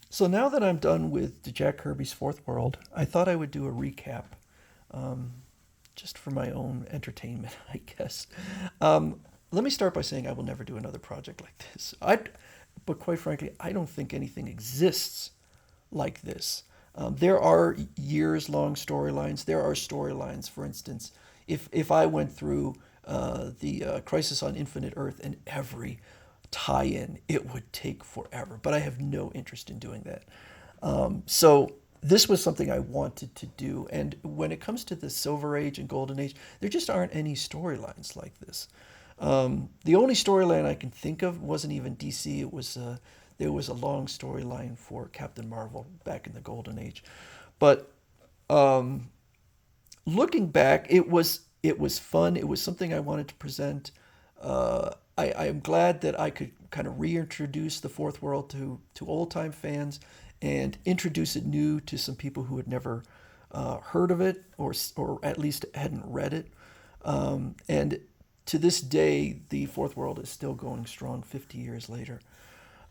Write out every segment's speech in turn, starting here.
So now that I'm done with the Jack Kirby's Fourth World, I thought I would do a recap, um, just for my own entertainment, I guess. Um, Let me start by saying I will never do another project like this. But quite frankly, I don't think anything exists like this. There are years-long storylines. There are storylines, for instance, if I went through the Crisis on Infinite Earth and every tie-in, it would take forever. But I have no interest in doing that. So this was something I wanted to do. And when it comes to the Silver Age and Golden Age, there just aren't any storylines like this. The only storyline I can think of wasn't even DC. It was there was a long storyline for Captain Marvel back in the Golden Age, but looking back, it was fun. It was something I wanted to present. I am glad that I could kind of reintroduce the Fourth World to old time fans and introduce it new to some people who had never heard of it or at least hadn't read it. And to this day, the Fourth World is still going strong 50 years later.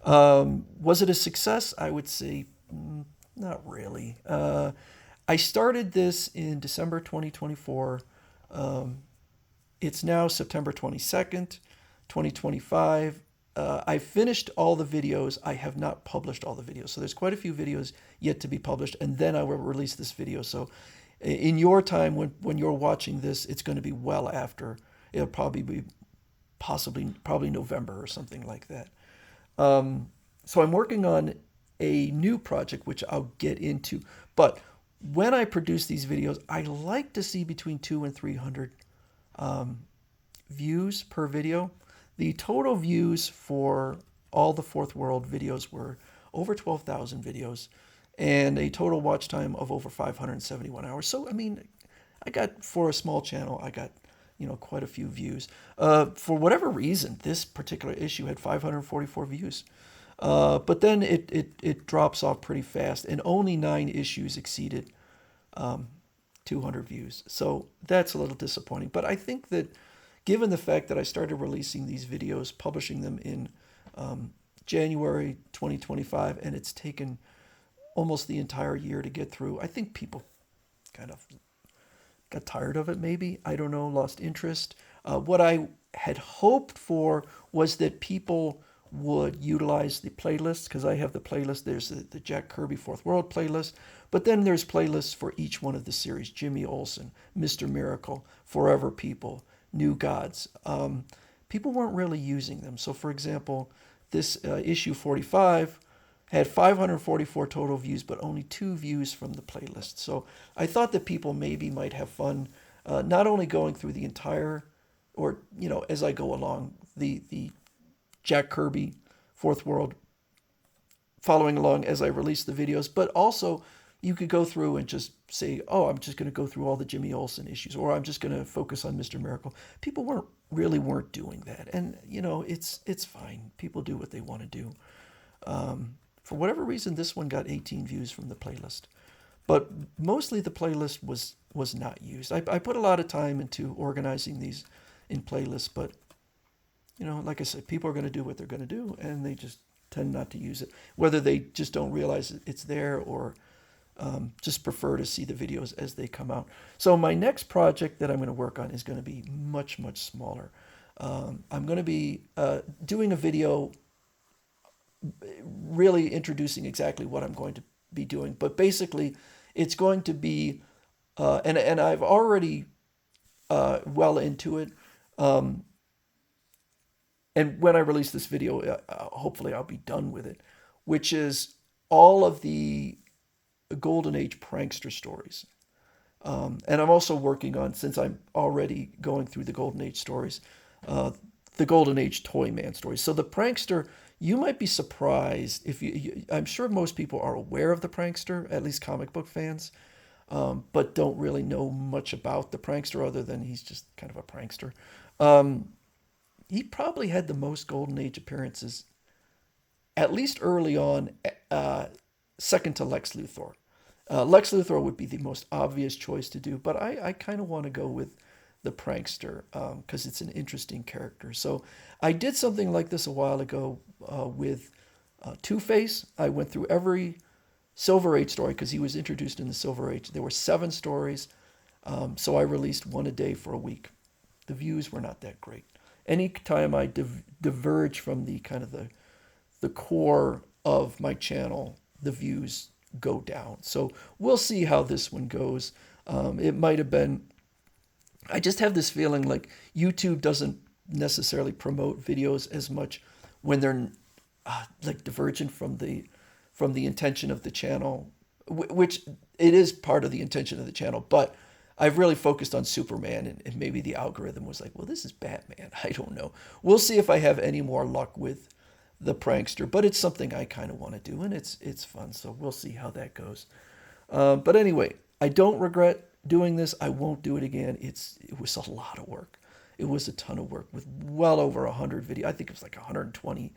Was it a success? I would say not really. I started this in December 2024. Um, it's now September 22nd, 2025. I finished all the videos. I have not published all the videos. So there's quite a few videos yet to be published, and then I will release this video. So in your time, when you're watching this, it's going to be well after. It'll probably be probably November or something like that. So I'm working on a new project, which I'll get into. But when I produce these videos, I like to see between 200 and 300 views per video. The total views for all the Fourth World videos were over 12,000 videos and a total watch time of over 571 hours. So, I mean, I got, for a small channel, I got, quite a few views. For whatever reason, this particular issue had 544 views. But then it drops off pretty fast, and only 9 issues exceeded 200 views. So that's a little disappointing. But I think that given the fact that I started releasing these videos, publishing them in January 2025, and it's taken almost the entire year to get through, I think people kind of got tired of it, maybe. I don't know, lost interest. What I had hoped for was that people would utilize the playlists, because I have the playlist. There's the Jack Kirby Fourth World playlist, but then there's playlists for each one of the series: Jimmy Olsen, Mr. Miracle, Forever People, New Gods. People weren't really using them. So, for example, this issue 45 had 544 total views, but only 2 views from the playlist. So I thought that people maybe might have fun, not only going through the entire, or as I go along, the Jack Kirby Fourth World, following along as I release the videos, but also you could go through and just say, oh, I'm just going to go through all the Jimmy Olsen issues, or I'm just going to focus on Mr. Miracle. People weren't doing that, and it's fine. People do what they want to do. For whatever reason, this one got 18 views from the playlist, but mostly the playlist was not used. I put a lot of time into organizing these in playlists, but like I said, people are going to do what they're going to do, and they just tend not to use it, whether they just don't realize it's there or just prefer to see the videos as they come out. So my next project that I'm going to work on is going to be much, much smaller. I'm going to be doing a video really introducing exactly what I'm going to be doing. But basically, it's going to be, and I've already well into it. And when I release this video, hopefully I'll be done with it, which is all of the Golden Age prankster stories. And I'm also working on, since I'm already going through the Golden Age stories, the Golden Age Toy Man stories. So the prankster, you might be surprised if I'm sure most people are aware of the prankster, at least comic book fans, but don't really know much about the prankster other than he's just kind of a prankster. He probably had the most Golden Age appearances, at least early on, second to Lex Luthor. Lex Luthor would be the most obvious choice to do, but I kind of want to go with the prankster because it's an interesting character. So I did something like this a while ago with Two-Face, I went through every Silver Age story because he was introduced in the Silver Age. There were 7 stories, so I released one a day for a week. The views were not that great. Anytime I diverge from the kind of the core of my channel, the views go down. So we'll see how this one goes. It might have been. I just have this feeling like YouTube doesn't necessarily promote videos as much when they're like divergent from the intention of the channel, which it is part of the intention of the channel. But I've really focused on Superman, and maybe the algorithm was like, well, this is Batman. I don't know. We'll see if I have any more luck with the prankster, but it's something I kind of want to do, and it's fun. So we'll see how that goes. But anyway, I don't regret doing this. I won't do it again. It was a lot of work. It was a ton of work with well over 100 videos. I think it was like 120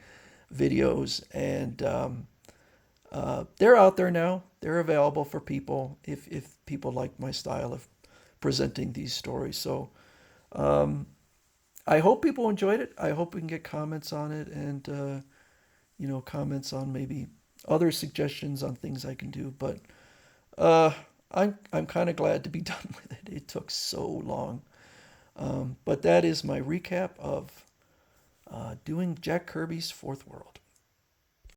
videos, and they're out there now. They're available for people if people like my style of presenting these stories. So I hope people enjoyed it. I hope we can get comments on it, and comments on maybe other suggestions on things I can do. But I'm kind of glad to be done with it. It took so long. But that is my recap of doing Jack Kirby's Fourth World.